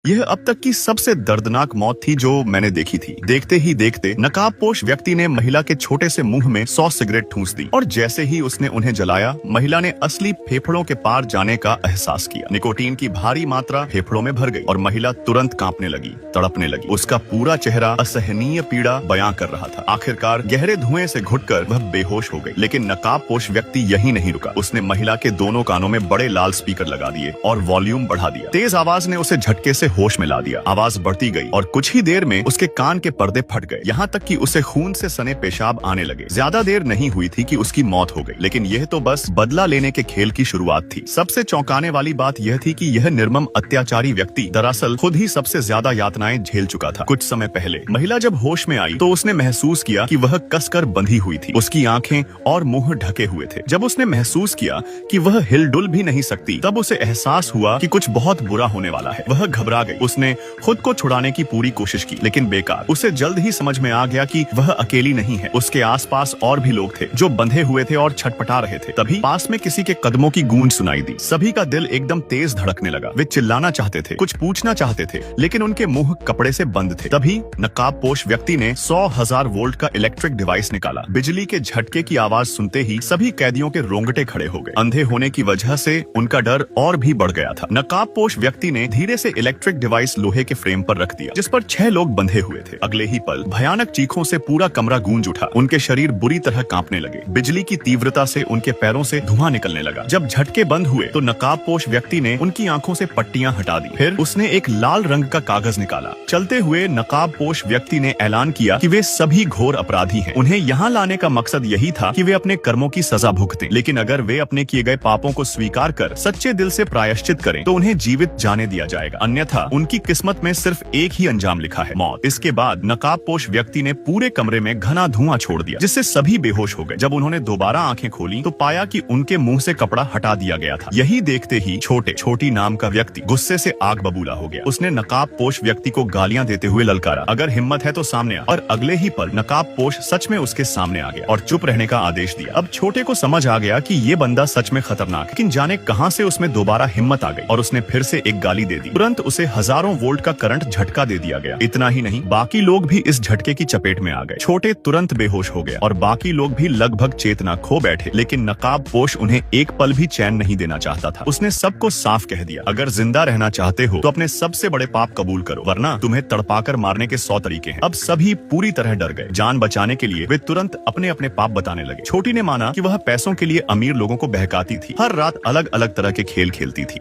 यह अब तक की सबसे दर्दनाक मौत थी जो मैंने देखी थी। देखते ही देखते नकाबपोश व्यक्ति ने महिला के छोटे से मुंह में 100 सिगरेट ठूंस दी और जैसे ही उसने उन्हें जलाया, महिला ने असली फेफड़ों के पार जाने का एहसास किया। निकोटीन की भारी मात्रा फेफड़ों में भर गई और महिला तुरंत कांपने लगी, तड़पने लगी। उसका पूरा चेहरा असहनीय पीड़ा बयां कर रहा था। आखिरकार गहरे धुएं से घुटकर वह बेहोश हो गई। लेकिन नकाबपोश व्यक्ति यही नहीं रुका। उसने महिला के दोनों कानों में बड़े लाल स्पीकर लगा दिए और वॉल्यूम बढ़ा दिया। तेज आवाज ने उसे झटके से होश में ला दिया। आवाज बढ़ती गई और कुछ ही देर में उसके कान के पर्दे फट गए, यहाँ तक कि उसे खून से सने पेशाब आने लगे। ज्यादा देर नहीं हुई थी कि उसकी मौत हो गई। लेकिन यह तो बस बदला लेने के खेल की शुरुआत थी। सबसे चौंकाने वाली बात यह थी कि यह निर्मम अत्याचारी व्यक्ति दरअसल खुद ही सबसे ज्यादा यातनाएं झेल चुका था। कुछ समय पहले महिला जब होश में आई तो उसने महसूस किया कि वह कसकर बंधी हुई थी। उसकी आंखें और मुंह ढके हुए थे। जब उसने महसूस किया कि वह हिलडुल भी नहीं सकती, तब उसे एहसास हुआ कि कुछ बहुत बुरा होने वाला है। वह घबरा गई। उसने खुद को छुड़ाने की पूरी कोशिश की, लेकिन बेकार। उसे जल्द ही समझ में आ गया कि वह अकेली नहीं है। उसके आसपास और भी लोग थे जो बंधे हुए थे और छटपटा रहे थे। तभी पास में किसी के कदमों की गूंज सुनाई दी। सभी का दिल एकदम तेज धड़कने लगा। वे चिल्लाना चाहते थे, कुछ पूछना चाहते थे, लेकिन उनके मुंह कपड़े से बंद थे। तभी नकाबपोश व्यक्ति ने 100,000 वोल्ट का इलेक्ट्रिक डिवाइस निकाला। बिजली के झटके की आवाज सुनते ही सभी कैदियों के रोंगटे खड़े हो गए। अंधे होने की वजह से उनका डर और भी बढ़ गया था। नकाबपोश व्यक्ति ने धीरे से इलेक्ट्रिक डिवाइस लोहे के फ्रेम पर रख दिया, जिस पर 6 लोग बंधे हुए थे। अगले ही पल भयानक चीखों से पूरा कमरा गूंज उठा। उनके शरीर बुरी तरह कांपने लगे। बिजली की तीव्रता से उनके पैरों से धुआं निकलने लगा। जब झटके बंद हुए तो नकाबपोश व्यक्ति ने उनकी आंखों से पट्टियां हटा दी। फिर उसने एक लाल रंग का कागज निकाला। चलते हुए नकाबपोश व्यक्ति ने ऐलान किया कि वे सभी घोर अपराधी हैं। उन्हें यहाँ लाने का मकसद यही था कि वे अपने कर्मों की सजा भुगतें। लेकिन अगर वे अपने किए गए पापों को स्वीकार कर सच्चे दिल से प्रायश्चित करें तो उन्हें जीवित जाने दिया जाएगा, अन्यथा उनकी किस्मत में सिर्फ एक ही अंजाम लिखा है, मौत। इसके बाद नकाबपोश व्यक्ति ने पूरे कमरे में घना धुआं छोड़ दिया, जिससे सभी बेहोश हो गए। जब उन्होंने दोबारा आंखें खोली तो पाया कि उनके मुंह से कपड़ा हटा दिया गया था। यही देखते ही छोटी नाम का व्यक्ति गुस्से से आग बबूला हो गया। उसने नकाबपोश व्यक्ति को गालियां देते हुए ललकारा, अगर हिम्मत है तो सामने आ। और अगले ही पल नकाबपोश सच में उसके सामने आ गया और चुप रहने का आदेश दिया। अब छोटे को समझ आ गया कि ये बंदा सच में खतरनाक है, लेकिन जाने कहां से उसमें दोबारा हिम्मत आ गई और उसने फिर से एक गाली दे दी। तुरंत उसे हजारों वोल्ट का करंट झटका दे दिया गया। इतना ही नहीं, बाकी लोग भी इस झटके की चपेट में आ गए। छोटे तुरंत बेहोश हो गया और बाकी लोग भी लगभग चेतना खो बैठे। लेकिन नकाबपोश उन्हें एक पल भी चैन नहीं देना चाहता था। उसने सबको साफ कह दिया, अगर जिंदा रहना चाहते हो तो अपने सबसे बड़े पाप कबूल करो, वरना तुम्हें तड़पाकर मारने के 100 तरीके हैं। अब सभी पूरी तरह डर गए। जान बचाने के लिए वे तुरंत अपने अपने पाप बताने लगे। छोटी ने माना कि वह पैसों के लिए अमीर लोगों को बहकाती थी, हर रात अलग अलग तरह के खेल खेलती थी।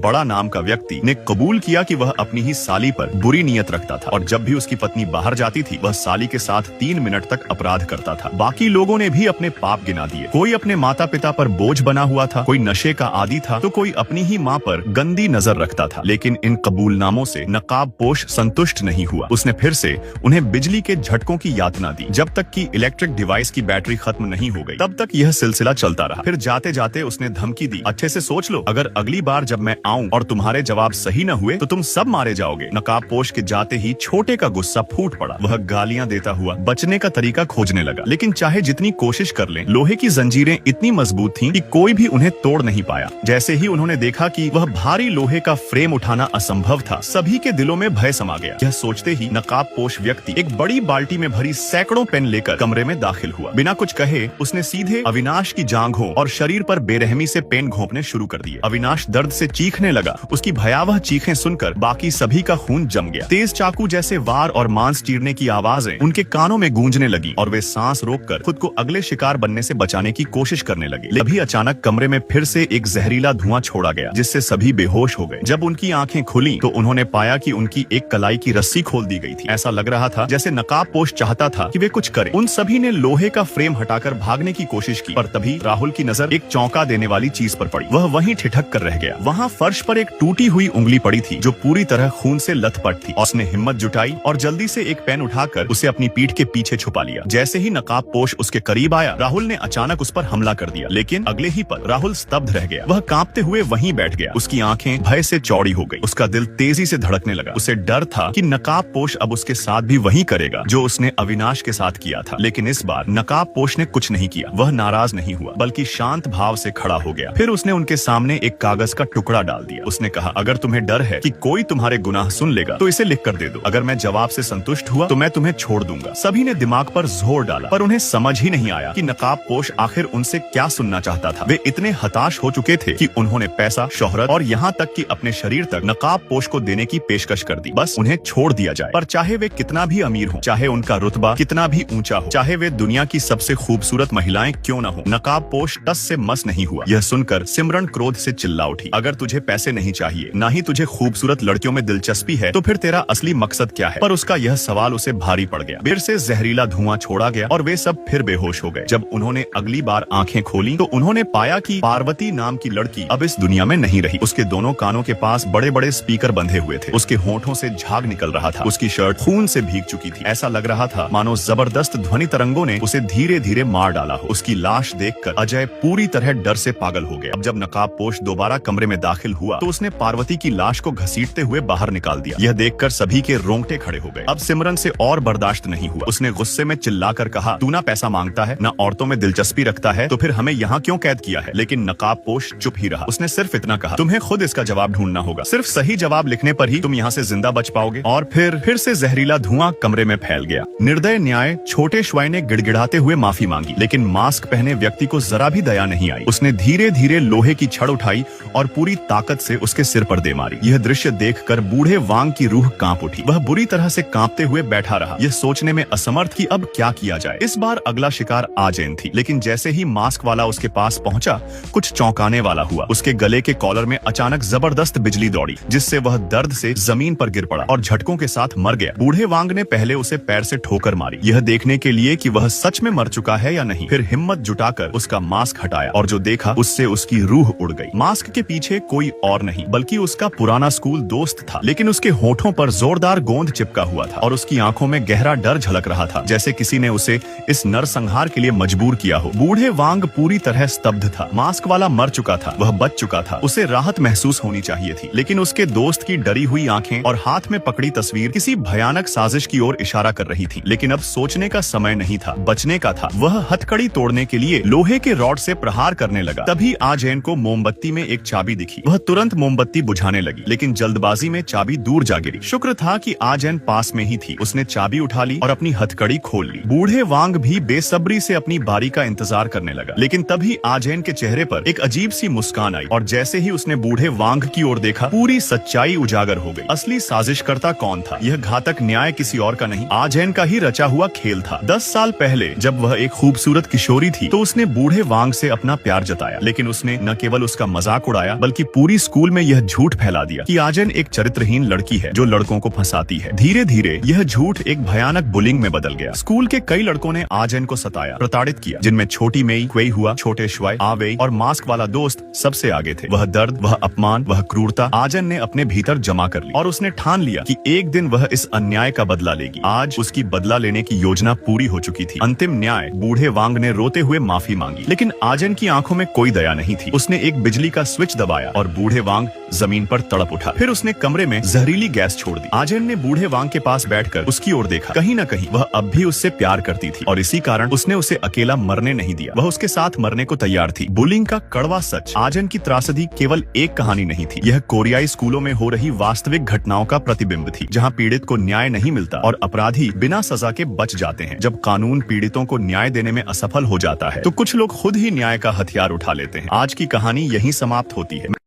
बड़ा नाम का व्यक्ति ने कबूल किया कि वह अपनी ही साली पर बुरी नीयत रखता था और जब भी उसकी पत्नी बाहर जाती थी वह साली के साथ 3 मिनट तक अपराध करता था। बाकी लोगों ने भी अपने पाप गिना दिए। कोई अपने माता पिता पर बोझ बना हुआ था, कोई नशे का आदी था, तो कोई अपनी ही माँ पर गंदी नजर रखता था। लेकिन इन कबूलनामों से नकाबपोश संतुष्ट नहीं हुआ। उसने फिर से उन्हें बिजली के झटकों की यातना दी। जब तक कि इलेक्ट्रिक डिवाइस की बैटरी खत्म नहीं हो गई, तब तक यह सिलसिला चलता रहा। फिर जाते जाते उसने धमकी दी, अच्छे से सोच लो, अगर अगली बार जब मैं आऊं और तुम्हारे जवाब सही न हुए तो तुम सब मारे जाओगे। नकाबपोश के जाते ही छोटे का गुस्सा फूट पड़ा। वह गालियां देता हुआ बचने का तरीका खोजने लगा, लेकिन चाहे जितनी कोशिश कर लें, लोहे की जंजीरें इतनी मजबूत थीं कि कोई भी उन्हें तोड़ नहीं पाया। जैसे ही उन्होंने देखा कि वह भारी लोहे का फ्रेम उठाना असंभव था, सभी के दिलों में भय समा गया। यह सोचते ही नकाबपोश व्यक्ति एक बड़ी बाल्टी में भरी सैकड़ों पेन लेकर कमरे में दाखिल हुआ। बिना कुछ कहे उसने सीधे अविनाश की जांघों और शरीर पर बेरहमी से पेन घोंपने शुरू कर दिए। अविनाश दर्द से चीखने लगा। उसकी भयावह चीखें सुनकर बाकी सभी का खून जम गया। तेज चाकू जैसे वार और मांस चीरने की आवाजें उनके कानों में गूंजने लगी और वे सांस रोककर खुद को अगले शिकार बनने से बचाने की कोशिश करने लगे। अभी अचानक कमरे में फिर से एक जहरीला धुआं छोड़ा गया, जिससे सभी बेहोश हो गए। जब उनकी आंखें खुली तो उन्होंने पाया कि उनकी एक कलाई की रस्सी खोल दी गई थी। ऐसा लग रहा था जैसे नकाबपोश चाहता था कि वे कुछ करें। उन सभी ने लोहे का फ्रेम हटाकर भागने की कोशिश की, पर तभी राहुल की नजर एक चौंका देने वाली चीज पर पड़ी। वह वहीं ठिठक कर रह गया। वहाँ फर्श पर एक टूटी हुई उंगली पड़ी थी जो पूरी तरह खून से लथपथ थी। उसने हिम्मत जुटाई और जल्दी से एक पेन उठाकर उसे अपनी पीठ के पीछे छुपा लिया। जैसे ही नकाबपोश उसके करीब आया, राहुल ने अचानक उस पर हमला कर दिया। लेकिन अगले ही पल राहुल स्तब्ध रह गया। वह कांपते हुए वहीं बैठ गया। उसकी आंखें भय से चौड़ी हो गई। उसका दिल तेजी से धड़कने लगा। उसे डर था कि नकाबपोश अब उसके साथ भी वही करेगा जो उसने अविनाश के साथ किया था। लेकिन इस बार नकाबपोश ने कुछ नहीं किया। वह नाराज नहीं हुआ, बल्कि शांत भाव से खड़ा हो गया। फिर उसने उनके सामने एक कागज का टुकड़ा डाल दिया। उसने कहा, अगर तुम्हें डर है कि कोई तुम्हारे गुनाह सुन लेगा तो इसे लिख कर दे दो। अगर मैं जवाब से संतुष्ट हुआ तो मैं तुम्हें छोड़ दूंगा। सभी ने दिमाग पर जोर डाला, पर उन्हें समझ ही नहीं आया कि नकाबपोश आखिर उनसे क्या सुनना चाहता था। वे इतने हताश हो चुके थे कि उन्होंने पैसा, शोहरत और यहाँ तक कि अपने शरीर तक नकाबपोश को देने की पेशकश कर दी। बस उन्हें छोड़ दिया जाए। पर चाहे वे कितना भी अमीर हो, चाहे उनका रुतबा कितना भी ऊंचा हो, चाहे वे दुनिया की सबसे खूबसूरत महिलाएं क्यों न हो, नकाबपोश टस से मस नहीं हुआ। यह सुनकर सिमरन क्रोध से चिल्ला उठी, अगर तुझे पैसे नहीं चाहिए, ना ही तुझे खूबसूरत लड़कियों में दिलचस्पी है, तो फिर तेरा असली मकसद क्या है? पर उसका यह सवाल उसे भारी पड़ गया। फिर से जहरीला धुआं छोड़ा गया और वे सब फिर बेहोश हो गए। जब उन्होंने अगली बार आंखें खोली तो उन्होंने पाया कि पार्वती नाम की लड़की अब इस दुनिया में नहीं रही। उसके दोनों कानों के पास बड़े बड़े स्पीकर बंधे हुए थे। उसके होंठों से झाग निकल रहा था। उसकी शर्ट खून से भीग चुकी थी। ऐसा लग रहा था मानो जबरदस्त ध्वनि तरंगों ने उसे धीरे धीरे मार डाला हो। उसकी लाश देखकर अजय पूरी तरह डर से पागल हो गया। अब जब नकाबपोश दोबारा कमरे में दाखिल हुआ तो उसने पार्वती की लाश को घसीटते हुए बाहर निकाल दिया। यह देखकर सभी के रोंगटे खड़े हो गए। अब सिमरन से और बर्दाश्त नहीं हुआ। उसने गुस्से में चिल्लाकर कहा, तू ना पैसा मांगता है, ना औरतों में दिलचस्पी रखता है, तो फिर हमें यहाँ क्यों कैद किया है? लेकिन नकाबपोश चुप ही रहा। उसने सिर्फ इतना कहा, तुम्हें खुद इसका जवाब ढूंढना होगा। सिर्फ सही जवाब लिखने पर ही तुम यहाँ से जिंदा बच पाओगे। और फिर से जहरीला धुआं कमरे में फैल गया। निर्दय न्याय छोटे श्वाई ने गिड़गिड़ाते हुए माफी मांगी, लेकिन मास्क पहने व्यक्ति को जरा भी दया नहीं आई। उसने धीरे धीरे लोहे की छड़ उठाई और पूरी ताकत से उसके सिर पर दे मारी। यह दृश्य देखकर बूढ़े वांग की रूह कांप उठी। वह बुरी तरह से कांपते हुए बैठा रहा, यह सोचने में असमर्थ कि अब क्या किया जाए। इस बार अगला शिकार आजैन थी, लेकिन जैसे ही मास्क वाला उसके पास पहुंचा, कुछ चौंकाने वाला हुआ। उसके गले के कॉलर में अचानक जबरदस्त बिजली दौड़ी, जिससे वह दर्द से जमीन पर गिर पड़ा और झटकों के साथ मर गया। बूढ़े वांग ने पहले उसे पैर से ठोकर मारी, यह देखने के लिए कि वह सच में मर चुका है या नहीं। फिर हिम्मत जुटाकर उसका मास्क हटाया और जो देखा उससे उसकी रूह उड़ गई। मास्क के पीछे कोई और नहीं बल्कि उसका पुराना स्कूल दोस्त था, लेकिन उसके होठों पर जोरदार गोंद चिपका हुआ था और उसकी आंखों में गहरा डर झलक रहा था, जैसे किसी ने उसे इस नरसंहार के लिए मजबूर किया हो। बूढ़े वांग पूरी तरह स्तब्ध था। मास्क वाला मर चुका था, वह बच चुका था। उसे राहत महसूस होनी चाहिए थी, लेकिन उसके दोस्त की डरी हुई आंखें और हाथ में पकड़ी तस्वीर किसी भयानक साजिश की ओर इशारा कर रही थी। लेकिन अब सोचने का समय नहीं था, बचने का था। वह हथकड़ी तोड़ने के लिए लोहे के रॉड से प्रहार करने लगा। तभी आजैन को मोमबत्ती में एक चाबी दिखी। वह तुरंत मोमबत्ती बुझाने लगी, लेकिन जल्दबाजी में चाबी दूर जा गिरी। शुक्र था कि आजैन पास में ही थी। उसने चाबी उठा ली और अपनी हथकड़ी खोल ली। बूढ़े वांग भी बेसब्री से अपनी बारी का इंतजार करने लगा, लेकिन तभी आजैन के चेहरे पर एक अजीब सी मुस्कान आई और जैसे ही उसने बूढ़े वांग की ओर देखा, पूरी सच्चाई उजागर हो गई। असली साजिशकर्ता कौन था? यह घातक न्याय किसी और का नहीं, आजैन का ही रचा हुआ खेल था। 10 साल पहले जब वह एक खूबसूरत किशोरी थी तो उसने बूढ़े वांग से अपना प्यार जताया, लेकिन उसने न केवल उसका मजाक उड़ाया बल्कि पूरी स्कूल में यह झूठ फैला दिया कि आजैन एक चरित्रहीन लड़की है जो लड़कों को फंसाती है। धीरे धीरे यह झूठ एक भयानक बुलिंग में बदल गया। स्कूल के कई लड़कों ने आजैन को सताया, प्रताड़ित किया, जिनमें छोटी मेई, क्वेई हुआ, छोटे श्वाई, आवेई और मास्क वाला दोस्त सबसे आगे थे। वह दर्द, वह अपमान, वह क्रूरता आजैन ने अपने भीतर जमा कर ली और उसने ठान लिया कि एक दिन वह इस अन्याय का बदला लेगी। आज उसकी बदला लेने की योजना पूरी हो चुकी थी। अंतिम न्याय, बूढ़े वांग ने रोते हुए माफी मांगी, लेकिन आजैन की आंखों में कोई दया नहीं थी। उसने एक बिजली का स्विच दबाया और बूढ़े वांग जमीन पर तड़प उठा। फिर उसने कमरे में जहरीली गैस छोड़ दी। आजैन ने बूढ़े वांग के पास बैठकर उसकी ओर देखा। कहीं न कहीं वह अब भी उससे प्यार करती थी और इसी कारण उसने उसे अकेला मरने नहीं दिया। वह उसके साथ मरने को तैयार थी। बुलिंग का कड़वा सच, आजैन की त्रासदी केवल एक कहानी नहीं थी। यह कोरियाई स्कूलों में हो रही वास्तविक घटनाओं का प्रतिबिंब थी, जहाँ पीड़ित को न्याय नहीं मिलता और अपराधी बिना सजा के बच जाते हैं। जब कानून पीड़ितों को न्याय देने में असफल हो जाता है तो कुछ लोग खुद ही न्याय का हथियार उठा लेते हैं। आज की कहानी यहीं समाप्त होती है।